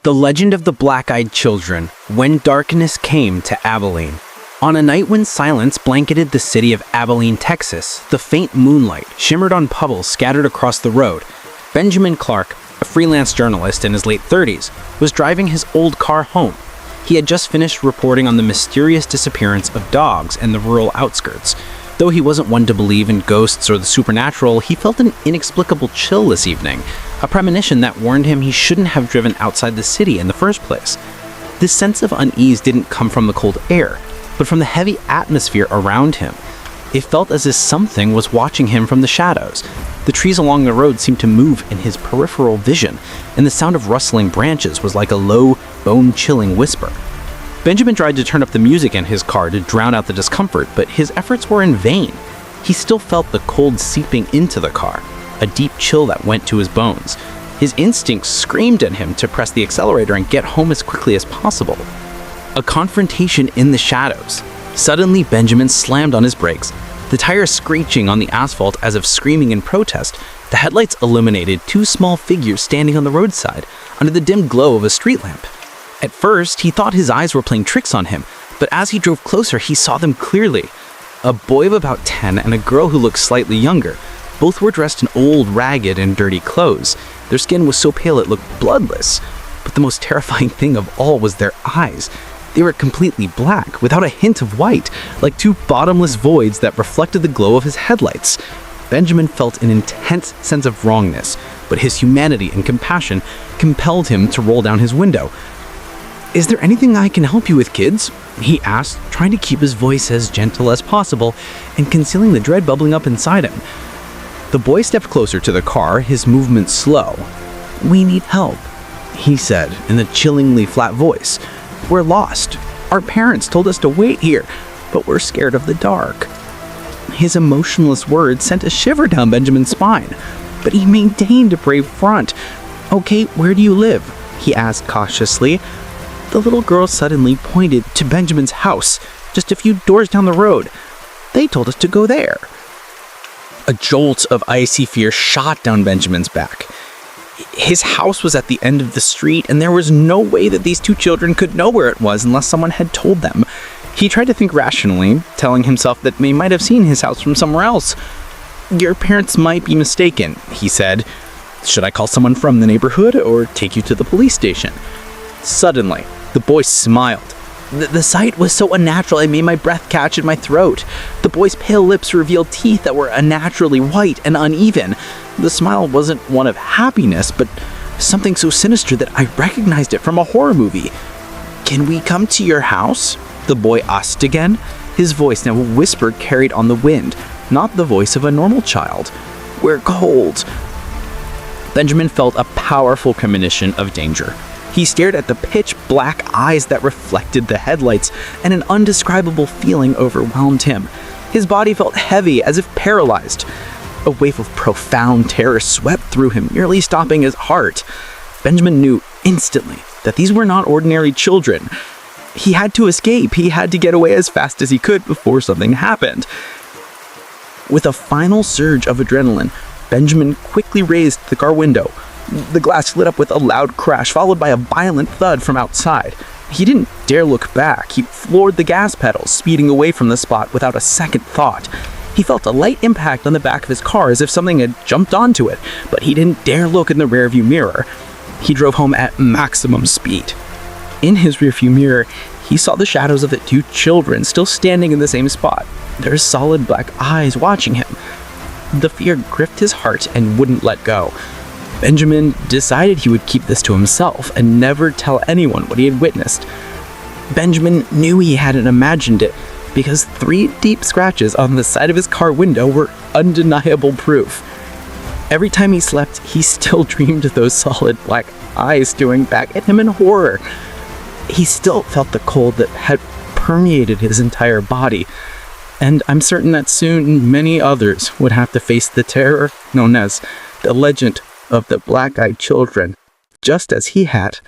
The Legend of the Black-Eyed Children, When Darkness Came to Abilene. On a night when silence blanketed the city of Abilene, Texas, the faint moonlight shimmered on puddles scattered across the road. Benjamin Clark, a freelance journalist in his late 30s, was driving his old car home. He had just finished reporting on the mysterious disappearance of dogs in the rural outskirts. Though he wasn't one to believe in ghosts or the supernatural, he felt an inexplicable chill this evening, a premonition that warned him he shouldn't have driven outside the city in the first place. This sense of unease didn't come from the cold air, but from the heavy atmosphere around him. It felt as if something was watching him from the shadows. The trees along the road seemed to move in his peripheral vision, and the sound of rustling branches was like a low, bone-chilling whisper. Benjamin tried to turn up the music in his car to drown out the discomfort, but his efforts were in vain. He still felt the cold seeping into the car, a deep chill that went to his bones. His instincts screamed at him to press the accelerator and get home as quickly as possible. A confrontation in the shadows. Suddenly, Benjamin slammed on his brakes, the tires screeching on the asphalt as if screaming in protest. The headlights illuminated two small figures standing on the roadside under the dim glow of a street lamp. At first, he thought his eyes were playing tricks on him, but as he drove closer, he saw them clearly. A boy of about 10 and a girl who looked slightly younger. Both were dressed in old, ragged, and dirty clothes. Their skin was so pale it looked bloodless. But the most terrifying thing of all was their eyes. They were completely black, without a hint of white, like two bottomless voids that reflected the glow of his headlights. Benjamin felt an intense sense of wrongness, but his humanity and compassion compelled him to roll down his window. "Is there anything I can help you with, kids?" he asked, trying to keep his voice as gentle as possible and concealing the dread bubbling up inside him. The boy stepped closer to the car, his movements slow. "We need help," he said in a chillingly flat voice. "We're lost. Our parents told us to wait here, but we're scared of the dark." His emotionless words sent a shiver down Benjamin's spine, but he maintained a brave front. "Okay, where do you live?" he asked cautiously. The little girl suddenly pointed to Benjamin's house, just a few doors down the road. "They told us to go there." A jolt of icy fear shot down Benjamin's back. His house was at the end of the street, and there was no way that these two children could know where it was unless someone had told them. He tried to think rationally, telling himself that they might have seen his house from somewhere else. "Your parents might be mistaken," he said. "Should I call someone from the neighborhood or take you to the police station?" Suddenly, the boy smiled. The sight was so unnatural it made my breath catch in my throat. The boy's pale lips revealed teeth that were unnaturally white and uneven. The smile wasn't one of happiness, but something so sinister that I recognized it from a horror movie. "Can we come to your house?" the boy asked again. His voice, now a whisper, carried on the wind, not the voice of a normal child. "We're cold." Benjamin felt a powerful premonition of danger. He stared at the pitch-black eyes that reflected the headlights, and an undescribable feeling overwhelmed him. His body felt heavy, as if paralyzed. A wave of profound terror swept through him, nearly stopping his heart. Benjamin knew instantly that these were not ordinary children. He had to escape. He had to get away as fast as he could before something happened. With a final surge of adrenaline, Benjamin quickly raised the car window. The glass lit up with a loud crash, followed by a violent thud from outside. He didn't dare look back. He floored the gas pedals, speeding away from the spot without a second thought. He felt a light impact on the back of his car as if something had jumped onto it, but he didn't dare look in the rearview mirror. He drove home at maximum speed. In his rearview mirror, he saw the shadows of the two children still standing in the same spot, their solid black eyes watching him. The fear gripped his heart and wouldn't let go. Benjamin decided he would keep this to himself and never tell anyone what he had witnessed. Benjamin knew he hadn't imagined it, because 3 deep scratches on the side of his car window were undeniable proof. Every time he slept, he still dreamed of those solid black eyes staring back at him in horror. He still felt the cold that had permeated his entire body, and I'm certain that soon many others would have to face the terror known as the Legend of the Black-Eyed Children, just as he had.